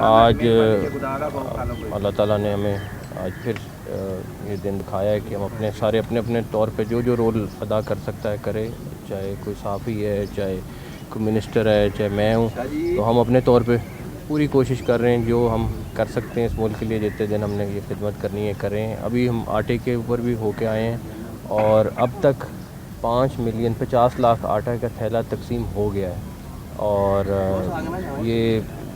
आज अल्लाह ताला ने हमें आज फिर ये दिन दिखाया है कि हम अपने अपने तौर पे जो जो रोल अदा कर सकता है करे, चाहे कोई सहाफ़ी है, चाहे कोई मिनिस्टर है, चाहे मैं हूँ, तो हम अपने तौर पे पूरी कोशिश कर रहे हैं जो हम कर सकते हैं इस मुल्क के लिए। जितने दिन हमने ये खिदमत करनी है करें। अभी हम आटे के ऊपर भी होके आए हैं और अब तक 5,50,00,000 आटा का थैला तकसीम हो गया है और ये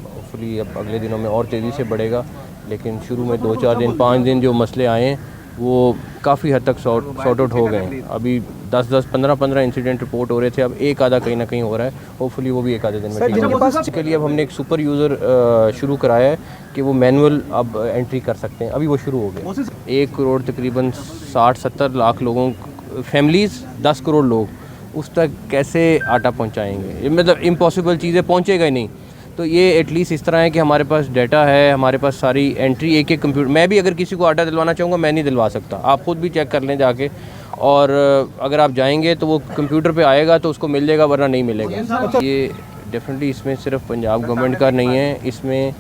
होपफुली अब अगले दिनों में और तेज़ी से बढ़ेगा। लेकिन शुरू में 2-4 दिन 5 दिन जो मसले आए हैं वो काफ़ी हद तक सॉर्ट आउट हो गए हैं। अभी 10-10, 15-15 इंसिडेंट रिपोर्ट हो रहे थे, अब एक आधा कहीं ना कहीं हो रहा है। होपफुली वो भी एक आधे दिन में ठीक होगा। इसके लिए अब हमने एक सुपर यूज़र शुरू कराया है कि वो मैनुअल अब एंट्री कर सकते हैं। अभी वो शुरू हो गया। 1 करोड़ तकरीबन 60-70 लाख लोगों फैमिलीज़ 10 करोड़ लोग उस तक कैसे आटा पहुंचाएंगे? ये मतलब इम्पॉसिबल चीज़ें, पहुंचेगा ही नहीं। तो ये एटलीस्ट इस तरह है कि हमारे पास डाटा है, हमारे पास सारी एंट्री एक कंप्यूटर। मैं भी अगर किसी को आटा दिलवाना चाहूँगा मैं नहीं दिलवा सकता, आप खुद भी चेक कर लें जाके। और अगर आप जाएंगे तो वो कंप्यूटर पे आएगा तो उसको मिल जाएगा, वरना नहीं मिलेगा। ये डेफिनेटली इसमें सिर्फ पंजाब गवर्नमेंट का नहीं है, इसमें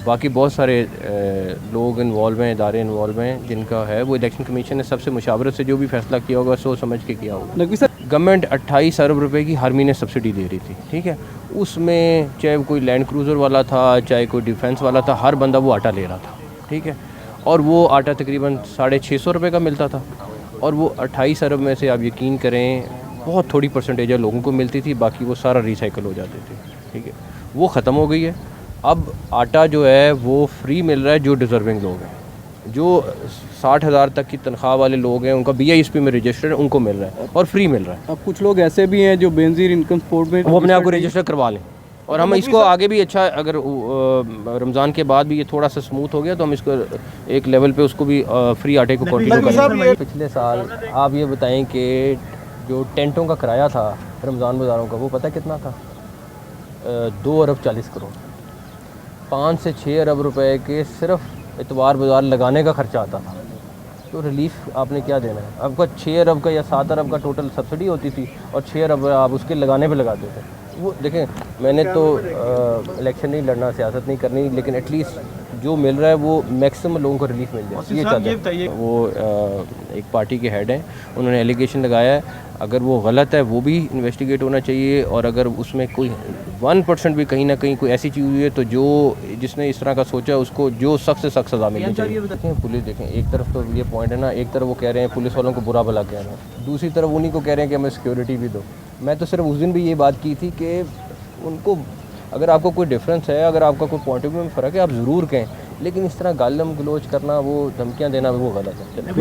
बाकी बहुत सारे लोग इन्वॉल्व हैं, इदारे इन्वॉल्व हैं जिनका है। वो इलेक्शन कमीशन ने सबसे मुशावरत से जो भी फैसला किया होगा सोच समझ के किया होगा। गवर्नमेंट 28 अरब रुपए की हर महीने सब्सिडी दे रही थी, ठीक है। उसमें चाहे कोई लैंड क्रूज़र वाला था, चाहे कोई डिफेंस वाला था, हर बंदा वो आटा ले रहा था, ठीक है। और वो आटा तकरीबन 650 रुपये का मिलता था और वो 28 अरब में से आप यकीन करें बहुत थोड़ी परसेंटेज लोगों को मिलती थी, बाकी वो सारा रिसाइकिल हो जाते थे, ठीक है। वो ख़त्म हो गई है। अब आटा जो है वो फ्री मिल रहा है जो डिज़र्विंग लोग हैं, जो 60,000 तक की तनख्वाह वाले लोग हैं, उनका BISP में रजिस्टर है, उनको मिल रहा है और फ्री मिल रहा है। अब कुछ लोग ऐसे भी हैं जो बेनज़ीर इनकम सपोर्ट में वो अपने आप को रजिस्टर करवा लें और हम इसको आगे भी अच्छा, अगर रमज़ान के बाद भी ये थोड़ा सा स्मूथ हो गया तो हम इसको एक लेवल पे उसको भी फ्री आटे को कंटिन्यू करें। पिछले साल आप ये बताएं कि जो टेंटों का किराया था रमज़ान बाज़ारों का, वो पता कितना था? 2 अरब 40 करोड़। 5 से 6 अरब रुपए के सिर्फ इतवार बाज़ार लगाने का खर्चा आता था। तो रिलीफ आपने क्या देना है? आपका 6 अरब का या 7 अरब का टोटल सब्सिडी होती थी और 6 अरब आप उसके लगाने पे लगाते थे। वो देखें, मैंने तो इलेक्शन नहीं लड़ना, सियासत नहीं करनी, लेकिन एटलीस्ट जो मिल रहा है वो मैक्सिमम लोगों को रिलीफ मिल जाए, ये चाहते हैं। वो एक पार्टी के हेड हैं, उन्होंने एलिगेशन लगाया है, अगर वो गलत है वो भी इन्वेस्टिगेट होना चाहिए और अगर उसमें कोई 1% भी कहीं ना कहीं कोई ऐसी चीज़ हुई है तो जो जिसने इस तरह का सोचा है उसको जो सख्त से सख्त सज़ा मिलनी चाहिए। देखें पुलिस, देखें एक तरफ तो ये पॉइंट है ना, एक तरफ वो कह रहे हैं पुलिस वालों को बुरा भला कह रहे हैं, दूसरी तरफ उन्हीं को कह रहे हैं कि हमें सिक्योरिटी भी दो। मैं तो सिर्फ उस दिन भी ये बात की थी कि उनको, अगर आपको कोई डिफरेंस है, अगर आपका कोई पॉइंट ऑफ व्यू में फ़र्क है, आप ज़रूर कहें, लेकिन इस तरह गालम गलोच करना, वो धमकियाँ देना, वो गलत है।